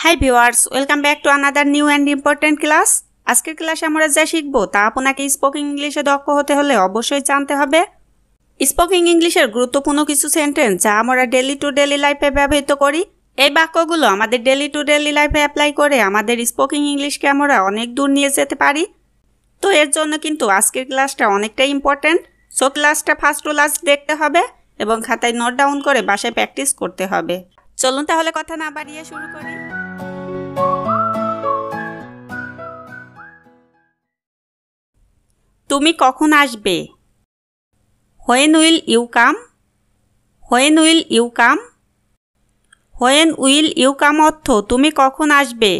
Hi viewers, welcome back to another new and important class. আজকের ক্লাসে আমরা যা শিখব তা আপনাকে স্পোকেন ইংলিশে দক্ষ হতে হলে অবশ্যই জানতে হবে। স্পোকেন ইংলিশের গুরুত্বপূর্ণ কিছু সেন্টেন্স যা আমরা ডেইলি টু ডেইলি লাইফে ব্যবহৃত করি। এই বাক্যগুলো আমাদের ডেইলি টু ডেইলি লাইফে অ্যাপ্লাই করে আমাদের স্পোকেন ইংলিশকে আমরা অনেক দূর নিয়ে যেতে পারি। তো এর জন্য কিন্তু আজকের ক্লাসটা অনেকটাই ইম্পর্টেন্ট। সো ক্লাসটা ফার্স্ট টু লাস্ট দেখতে হবে এবং খাতায় নোট ডাউন করে বাসায় প্র্যাকটিস করতে হবে। চলুন তাহলে কথা না বাড়িয়ে শুরু করি। তুমি কখন আসবে? When will you come? When will you come? When will you come অর্থ তুমি কখন আসবে?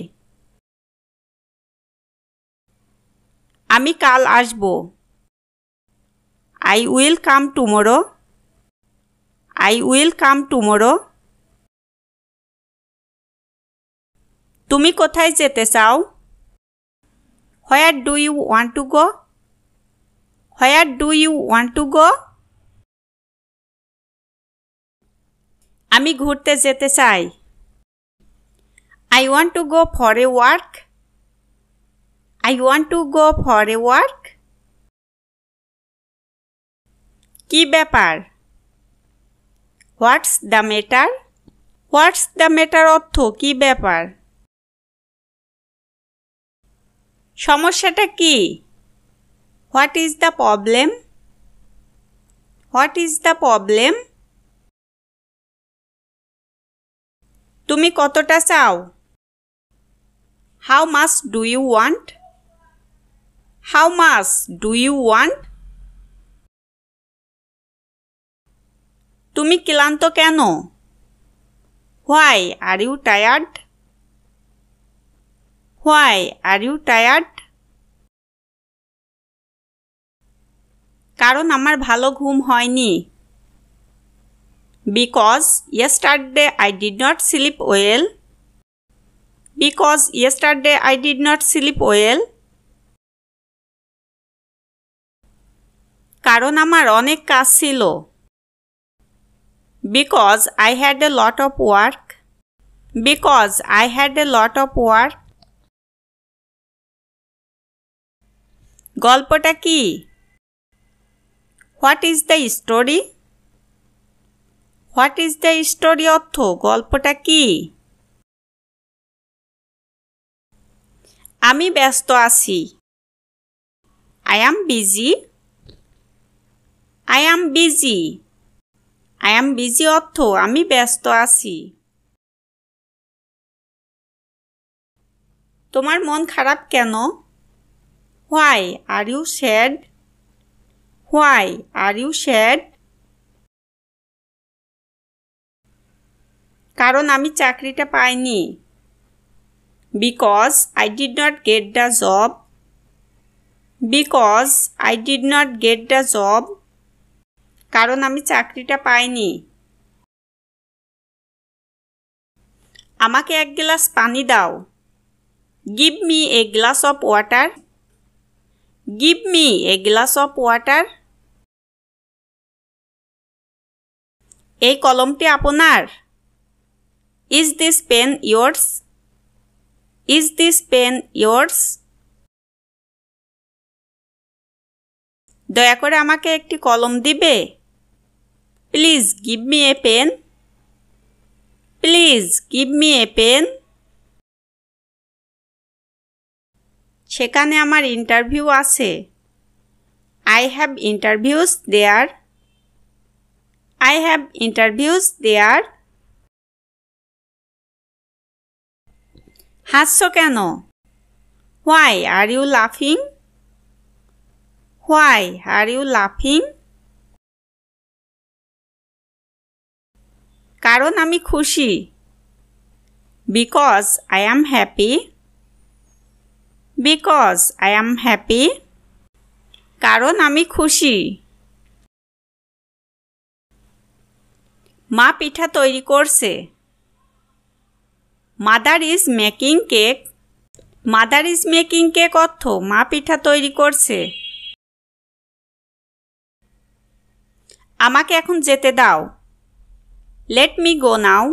আমি কাল আসব। I will come tomorrow. I will come tomorrow. তুমি কোথায় যেতে চাও? Where do you want to go? Where do you want to go? আমি ঘুরতে যেতে চাই। I want to go for a walk. I want to go for a walk. কি ব্যাপার? What's the matter? What's the matter অর্থ কি ব্যাপার? সমস্যাটা কি? What is the problem? What is the problem? তুমি কতটা চাও? How much do you want? How much do you want? তুমি ক্লান্ত কেন? Why are you tired? Why are you tired? কারণ আমার ভালো ঘুম হয়নি। Because yesterday I did not sleep well. Because yesterday I did not sleep well. কারণ আমার অনেক কাজ ছিল। Because I had a lot of work. Because I had a lot of work. গল্পটা কি? What is the story? What is the story অর্থ গল্পটা কি? আমি ব্যস্ত আছি। I am busy. I am busy. I am busy অর্থ আমি ব্যস্ত আছি। তোমার মন খারাপ কেন? Why are you sad? Why are you sad? কারণ আমি চাকরিটা পাইনি। Because I did not get the job. Because I did not get the job. কারণ আমি চাকরিটা পাইনি। আমাকে এক গ্লাস পানি দাও। Give me a glass of water. Give me a glass of water. এই কলমটি আপনার? Is this pen yours? Is this pen yours? দয়া করে আমাকে একটি কলম দিবে? Please give me a pen. Please give me a pen. সেখানে আমার ইন্টারভিউ আছে। I have interviews there. I have interviews there. হাসছো কেন? Why are you laughing? Why are you laughing? কারণ আমি খুশি। Because I am happy. Because I am happy. কারণ আমি খুশি। মা পিঠা তৈরি করছে। Mother is making cake. Mother is making cake অর্থ মা পিঠা তৈরি করছে। আমাকে এখন যেতে দাও। Let me go now.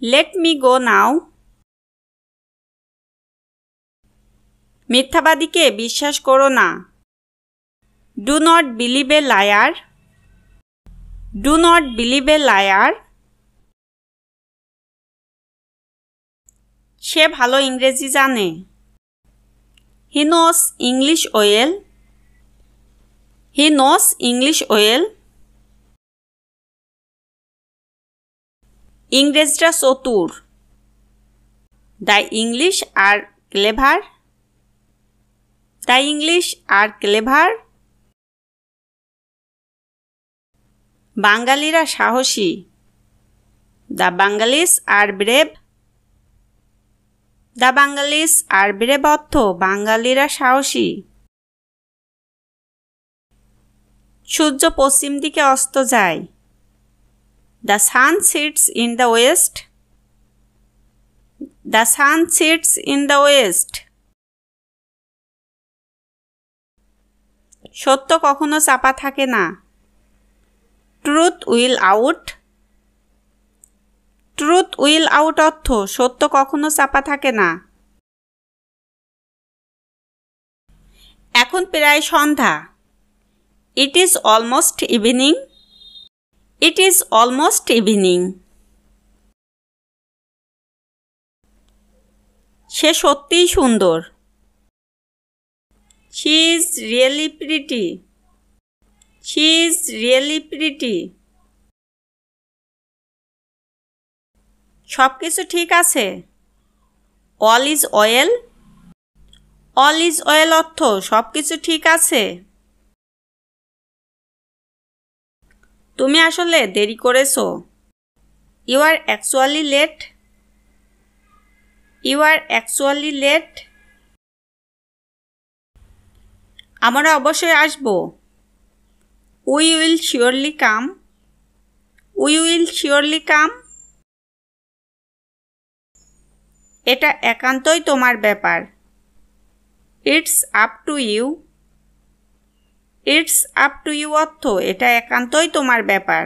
Let me go now. মিথ্যাবাদীকে বিশ্বাস করো না। Do not believe a liar. Do not believe a liar. সে ভালো ইংরেজি জানে। He knows English well. He knows English well. ইংরেজরা চতুর। The English are clever. The English are clever. বাঙালিরা সাহসী। The Bengalis are brave. The Bengalis are brave অর্থ বাঙালিরা সাহসী। সূর্য পশ্চিম দিকে অস্ত যায়। The sun sets in the west. The sun sets in the west. সত্য কখনো চাপা থাকে না। Truth will out. Truth will out অর্থ সত্য কখনো চাপা থাকে না। এখন প্রায় সন্ধ্যা। It is almost evening. It is almost evening. সে সত্যিই সুন্দর। She is really pretty. She is really pretty. সবকিছু ঠিক আছে। All is well. All is well অর্থ সবকিছু ঠিক আছে। তুমি আসলে দেরি করেছো। You are actually late. You are actually late. আমরা অবশ্যই আসব। We will surely come. We will surely come. এটা একান্তই তোমার ব্যাপার। It's up to you. It's up to you অর্থ এটা একান্তই তোমার ব্যাপার।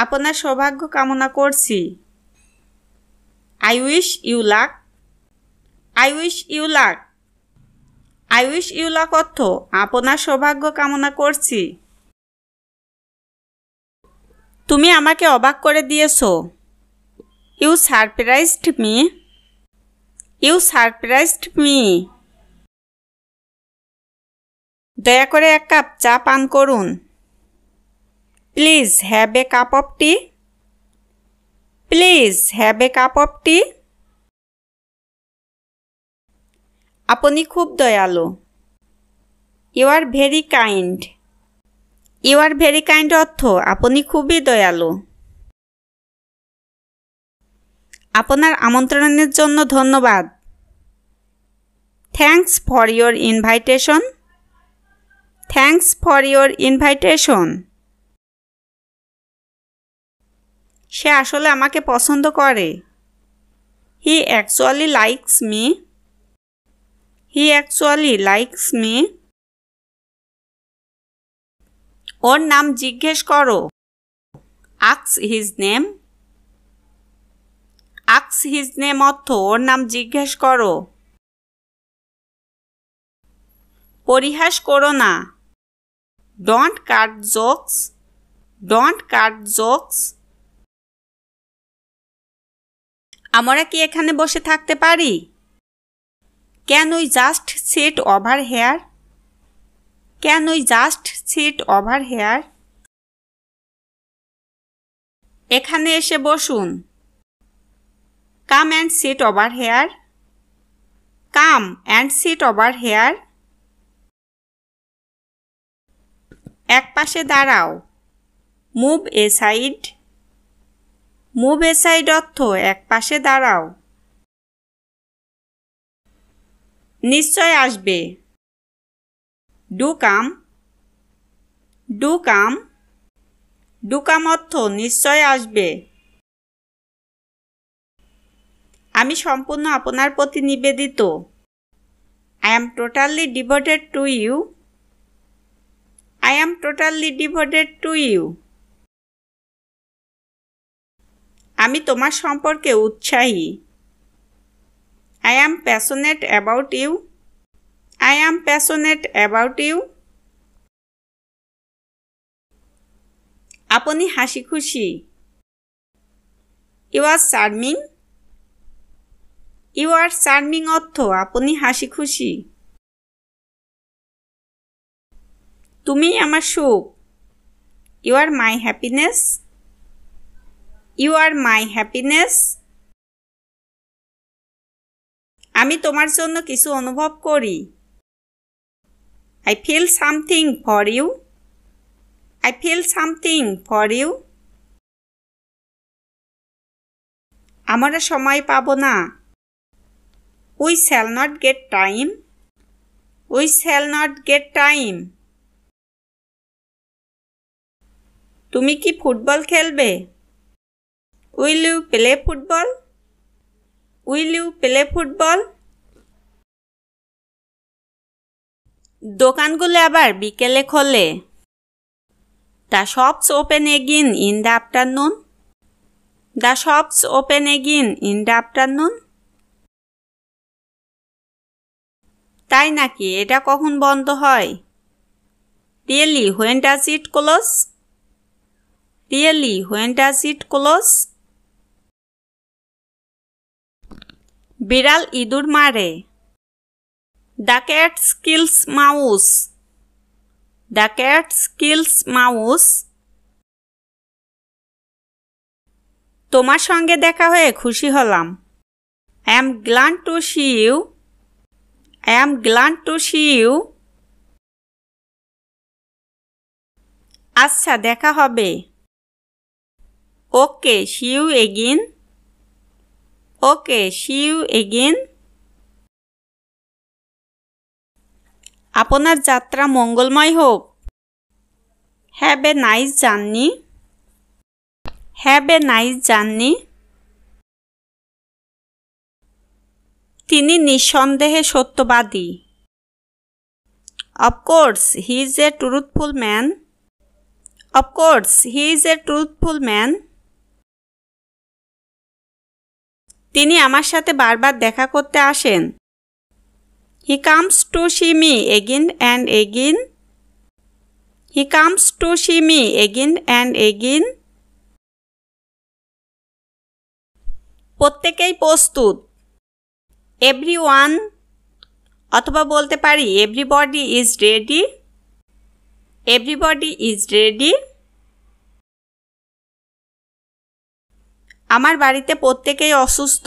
আপনার সৌভাগ্য কামনা করছি। I wish you luck. I wish you luck. I wish you luck অর্থ আপনার সৌভাগ্য কামনা করছি। তুমি আমাকে অবাক করে দিয়েছো। You surprised me. You surprised me. দয়া করে এক কাপ চা পান করুন। Please have a cup of tea. Please have a cup of tea. আপনি খুব দয়ালু। You are very kind. You are very kind অর্থ আপনি খুবই দয়ালু। আপনার আমন্ত্রণের জন্য ধন্যবাদ। Thanks for your invitation. Thanks for your invitation. সে আসলে আমাকে পছন্দ করে। He actually likes me. He actually likes me. ওর নাম জিজ্ঞেস করো। Ask his name. Ask his name অর্থ ওর নাম জিজ্ঞেস করো। পরিহাস করো না। Don't cut jokes. Don't cut jokes. আমরা কি এখানে বসে থাকতে পারি? Can we just sit over here? Can we just sit over here? এখানে এসে বসুন। Come and sit over here. Come and sit over here. এক পাশে দাঁড়াও। Move aside. Move aside অর্থ এক পাশে দাঁড়াও। নিশ্চয় আসবে। Do come. Do come. Do come অর্থ নিশ্চয় আসবে। আমি সম্পূর্ণ আপনার প্রতি নিবেদিত। I am totally devoted to you. I am totally devoted to you. আমি তোমার সম্পর্কে উৎসাহী। I am passionate about you. I am passionate about you. আপনি হাসি খুশি। You are charming. You are charming অর্থ আপনি হাসি খুশি। তুমি আমার সুখ। You are my happiness. You are my happiness. আমি তোমার জন্য কিছু অনুভব করি। I feel something for you. I feel something for you. আমরা সময় পাব না। We shall not get time. We shall not get time. তুমি কি ফুটবল খেলবে? Will you play football? Will you play football? দোকানগুলো আবার বিকেলে খোলে। The shops open again in the afternoon. The shops open again in the afternoon. তাই নাকি? এটা কখন বন্ধ হয়? Really, when does it close? Really, when does it close? বিড়াল ইঁদুর মারে। The cat kills mouse. The cat kills mouse. তোমার সঙ্গে দেখা হয়ে খুশি হলাম। I am glad to see you. I am glad to see you. আচ্ছা দেখা হবে। Okay, see you again. Okay, see you again. আপনার যাত্রা মঙ্গলময় হোক। Have a nice journey. Have a nice journey. তিনি নিঃসন্দেহে সত্যবাদী। Of course, he is a truthful man. Of course, he is a truthful man. তিনি আমার সাথে বারবার দেখা করতে আসেন। He comes to see me again and again. He comes to see me again and again. প্রত্যেকেই প্রস্তুত। Everyone অথবা বলতে পারি everybody is ready. Everybody is ready. আমার বাড়িতে প্রত্যেকেই অসুস্থ।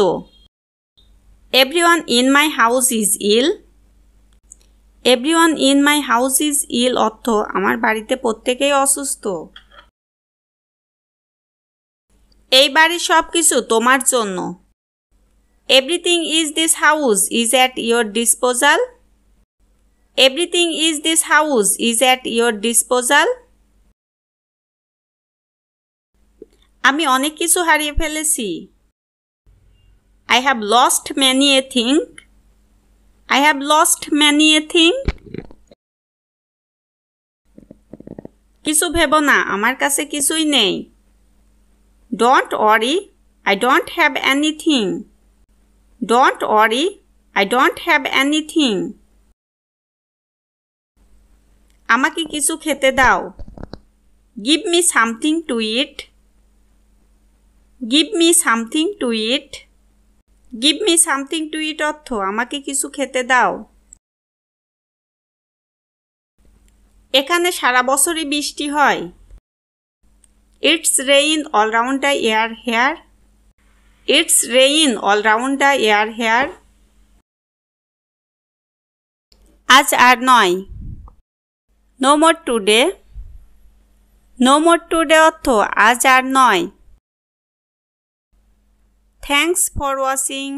Everyone in my house is ill. Everyone in my house is ill অর্থ আমার বাড়িতে প্রত্যেকেই অসুস্থ। এই বাড়ির সবকিছু তোমার জন্য। Everything is this house is at your disposal. Everything is this house is at your disposal. আমি অনেক কিছু হারিয়ে ফেলেছি। I have lost many a thing. I have lost many a thing. কিছু ভেবো না, আমার কাছে কিছুই নেই। Don't worry, I don't have anything. Don't worry, I don't have anything. আমাকে কিছু খেতে দাও। Give me something to eat. Give me something to eat. Give me something to eat অর্থ আমাকে কিছু খেতে দাও। এখানে সারা বছরই বৃষ্টি হয়। It's rain all round the year here. It's rain all round the year here. আজ আর নয়। No more today. No more today অর্থ আজ আর নয়। Thanks for watching.